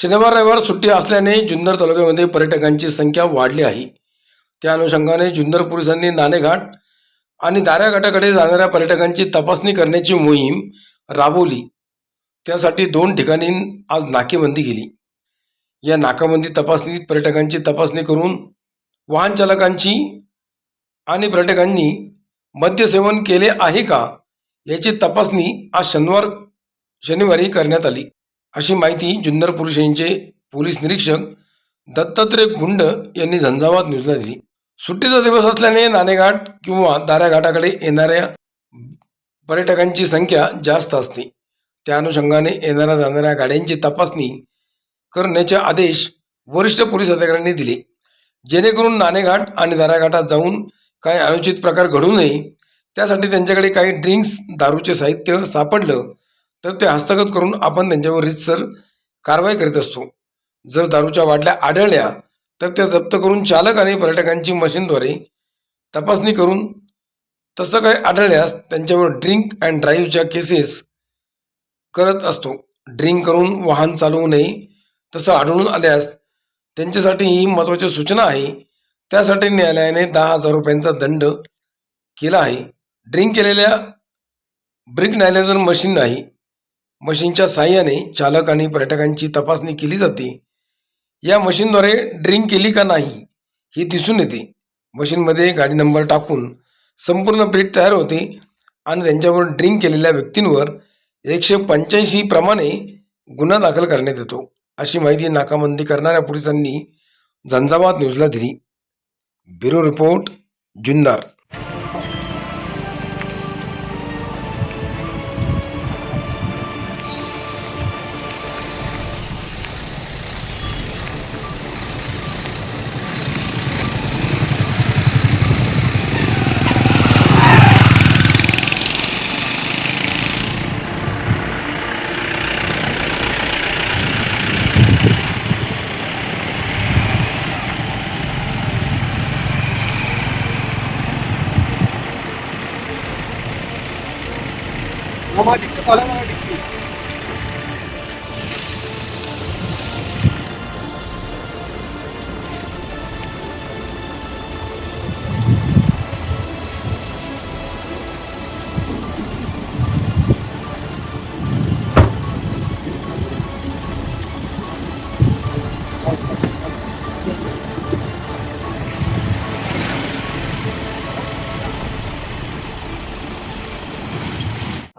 शनिवार रविवार सुट्टी असल्याने जुन्नर तालुक्यामध्ये पर्यटकांची संख्या वाढली आहे. त्या अनुषंगाने जुन्नर पोलिसांनी नाणेघाट आणि दाऱ्या घाटाकडे जाणाऱ्या पर्यटकांची तपासणी करण्याची मोहीम राबवली. त्यासाठी 2 ठिकाणी आज नाकेबंदी केली. या नाकाबंदी तपासणीत पर्यटकांची तपासणी करून वाहन चालकांची आणि पर्यटकांनी मद्यसेवन केले आहे का याची तपासणी आज शनिवारी करण्यात आली, अशी माहिती जुन्नर पोलिसांचे पोलीस निरीक्षक दत्तात्रय गुंड यांनी झंझावात न्यूजला दिली. सुट्टीचा दिवस असल्याने नाणेघाट किंवा दाऱ्या घाटाकडे येणाऱ्या पर्यटकांची संख्या जास्त असते. त्या अनुषंगाने येणाऱ्या जाणाऱ्या गाड्यांची तपासणी करण्याचे आदेश वरिष्ठ पोलीस अधिकाऱ्यांनी दिले, जेणेकरून नाणेघाट आणि दाऱ्या घाटात जाऊन काही अनुचित प्रकार घडू नये. त्यासाठी त्यांच्याकडे काही ड्रिंक्स, दारूचे साहित्य सापडलं तर ते हस्तगत करून आपण त्यांच्यावर रीतसर कारवाई करीत असतो. जर दारूच्या बाटल्या आढळल्या तर त्या जप्त करून चालक आणि पर्यटकांची मशीनद्वारे तपासणी करून तसं काही आढळल्यास त्यांच्यावर ड्रिंक अँड ड्राईव्हच्या केसेस करत असतो. ड्रिंक करून वाहन चालवू नये तसं आढळून आल्यास त्यांच्यासाठी ही महत्त्वाची सूचना आहे. त्यासाठी न्यायालयाने 10,000 रुपयांचा दंड केला आहे. ड्रिंक केलेल्या ब्रिक नायलेजर मशीन नाही. मशीनच्या साहाय्याने चालक आणि पर्यटकांची तपासणी केली जाते. या मशीनद्वारे ड्रिंक केली का नाही हे दिसून येते. मशीनमध्ये गाडी नंबर टाकून संपूर्ण ब्रिक तयार होते आणि त्यांच्यावर ड्रिंक केलेल्या व्यक्तींवर 185 प्रमाणे गुन्हा दाखल करण्यात येतो, अशी माहिती नाकाबंदी करणाऱ्या पोलिसांनी झंझावात न्यूजला दिली. Bureau report, Junnar.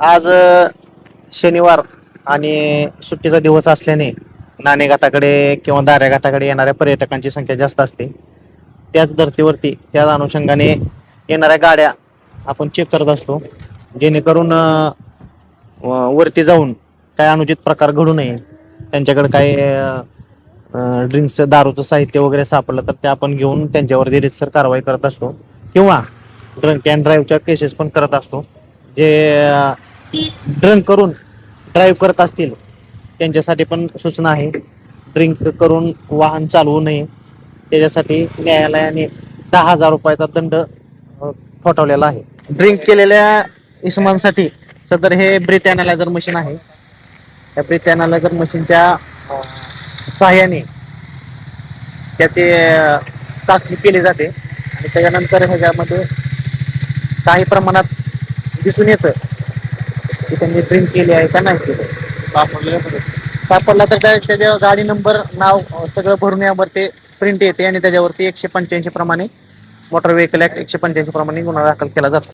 आज शनिवार आणि सुट्टीचा दिवस असल्याने नाणेघाटाकडे किंवा दाऱ्या घाटाकडे येणाऱ्या पर्यटकांची संख्या जास्त असते. त्याच धर्तीवरती त्याच अनुषंगाने येणाऱ्या गाड्या आपण चेक करत असतो, जेणेकरून वरती जाऊन काय अनुचित प्रकार घडू नये. त्यांच्याकडे काही ड्रिंक्सचं, दारूचं साहित्य वगैरे सापडलं तर ते आपण घेऊन त्यांच्यावरती रीतसर कारवाई करत असतो, किंवा ड्रंक अँड ड्राईव्हच्या केसेस पण करत असतो. जे ड्रिंक करून ड्राईव्ह करत असतील त्यांच्यासाठी पण सूचना आहे. ड्रिंक करून वाहन चालवू नये. त्याच्यासाठी न्यायालयाने 10,000 रुपयाचा दंड ठोठावलेला आहे. ड्रिंक केलेल्या इसमांसाठी सदर हे ब्रीथ अॅनालायझर मशीन आहे. त्या ब्रीथ अॅनालायझर मशीनच्या सहाय्याने त्याची चाचणी केली जाते आणि त्याच्यानंतर ह्याच्यामध्ये काही प्रमाणात दिसून येतं की त्यांनी ड्रिंक केली आहे का नाही केली. सापडला तर त्याच्या गाडी नंबर, नाव सगळं भरून यावर ते प्रिंट येते आणि त्याच्यावरती 185 प्रमाणे मोटर व्हेकल ऍक्ट 185 प्रमाणे गुन्हा दाखल केला जातो.